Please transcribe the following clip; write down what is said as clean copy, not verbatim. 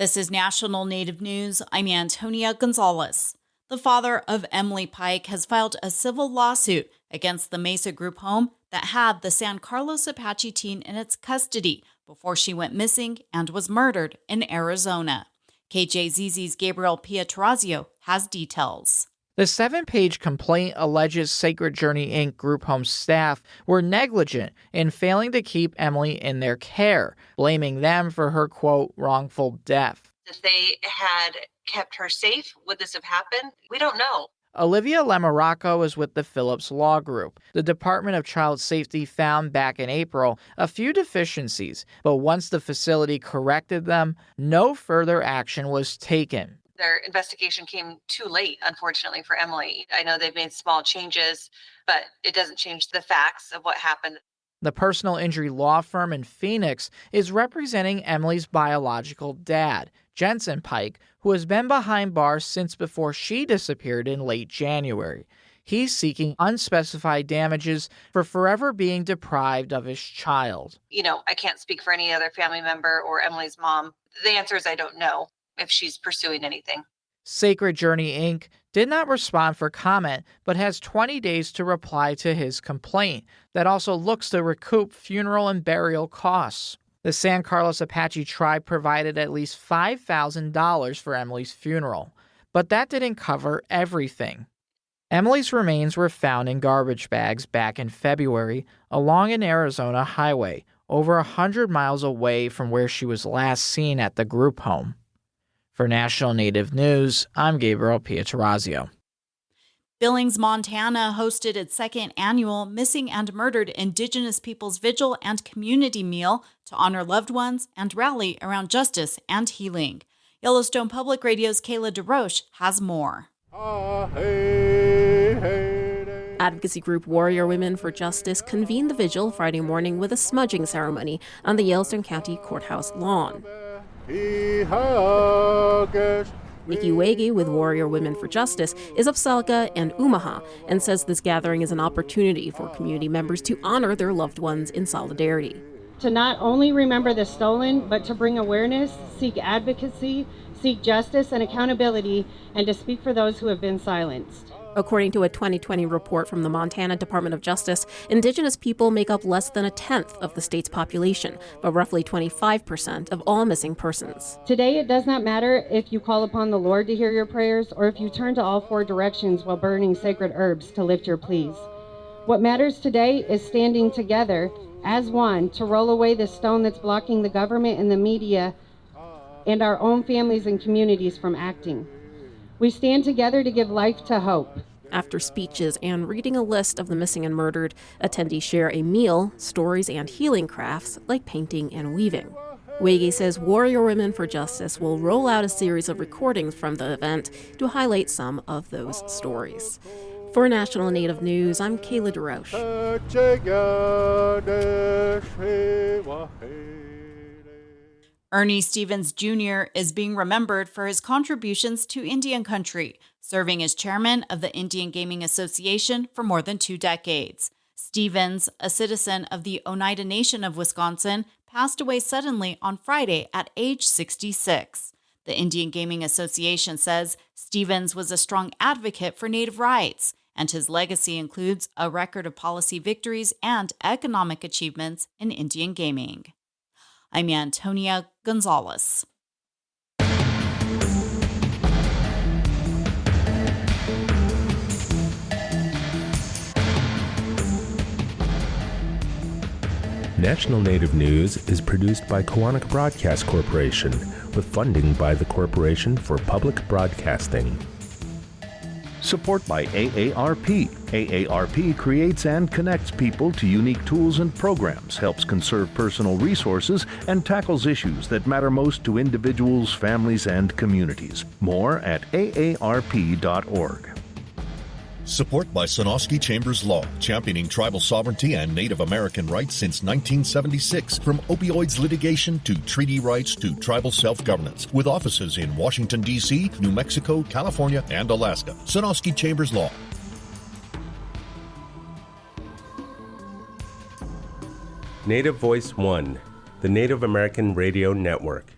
This is National Native News. I'm Antonia Gonzalez. The father of Emily Pike has filed a civil lawsuit against the Mesa Group home that had the San Carlos Apache teen in its custody before she went missing and was murdered in Arizona. KJZZ's Gabriel Pietrorazio has details. The 7-page complaint alleges Sacred Journey Inc. group home staff were negligent in failing to keep Emily in their care, blaming them for her, quote, wrongful death. If they had kept her safe, would this have happened? We don't know. Olivia Lemaraco is with the Phillips Law Group. The Department of Child Safety found back in April a few deficiencies, but once the facility corrected them, no further action was taken. Their investigation came too late, unfortunately, for Emily. I know they've made small changes, but it doesn't change the facts of what happened. The personal injury law firm in Phoenix is representing Emily's biological dad, Jensen Pike, who has been behind bars since before she disappeared in late January. He's seeking unspecified damages for forever being deprived of his child. I can't speak for any other family member or Emily's mom. The answer is I don't know if she's pursuing anything. Sacred Journey Inc. did not respond for comment, but has 20 days to reply to his complaint that also looks to recoup funeral and burial costs. The San Carlos Apache tribe provided at least $5,000 for Emily's funeral, but that didn't cover everything. Emily's remains were found in garbage bags back in February along an Arizona highway, over 100 miles away from where she was last seen at the group home. For National Native News, I'm Gabriel Pietrorazio. Billings, Montana hosted its second annual Missing and Murdered Indigenous Peoples Vigil and Community Meal to honor loved ones and rally around justice and healing. Yellowstone Public Radio's Kayla DeRoche has more. Advocacy group Warrior Women for Justice convened the vigil Friday morning with a smudging ceremony on the Yellowstone County Courthouse lawn. Nikki Wege with Warrior Women for Justice is of Salga and Omaha and says this gathering is an opportunity for community members to honor their loved ones in solidarity. To not only remember the stolen, but to bring awareness, seek advocacy, seek justice and accountability, and to speak for those who have been silenced. According to a 2020 report from the Montana Department of Justice, Indigenous people make up less than a tenth of the state's population, but roughly 25% of all missing persons. Today, it does not matter if you call upon the Lord to hear your prayers or if you turn to all four directions while burning sacred herbs to lift your pleas. What matters today is standing together as one to roll away the stone that's blocking the government and the media and our own families and communities from acting. We stand together to give life to hope. After speeches and reading a list of the missing and murdered, attendees share a meal, stories, and healing crafts like painting and weaving. Wege says Warrior Women for Justice will roll out a series of recordings from the event to highlight some of those stories. For National Native News, I'm Kayla DeRoche. Ernie Stevens Jr. is being remembered for his contributions to Indian country, serving as chairman of the Indian Gaming Association for more than 2 decades. Stevens, a citizen of the Oneida Nation of Wisconsin, passed away suddenly on Friday at age 66. The Indian Gaming Association says Stevens was a strong advocate for Native rights, and his legacy includes a record of policy victories and economic achievements in Indian gaming. I'm Antonia Gonzalez. National Native News is produced by Koahnic Broadcast Corporation with funding by the Corporation for Public Broadcasting. Support by AARP. AARP creates and connects people to unique tools and programs, helps conserve personal resources, and tackles issues that matter most to individuals, families, and communities. More at aarp.org. Support by Sonosky Chambers Law, championing tribal sovereignty and Native American rights since 1976. From opioids litigation to treaty rights to tribal self-governance. With offices in Washington, D.C., New Mexico, California, and Alaska. Sonosky Chambers Law. Native Voice One, the Native American Radio Network.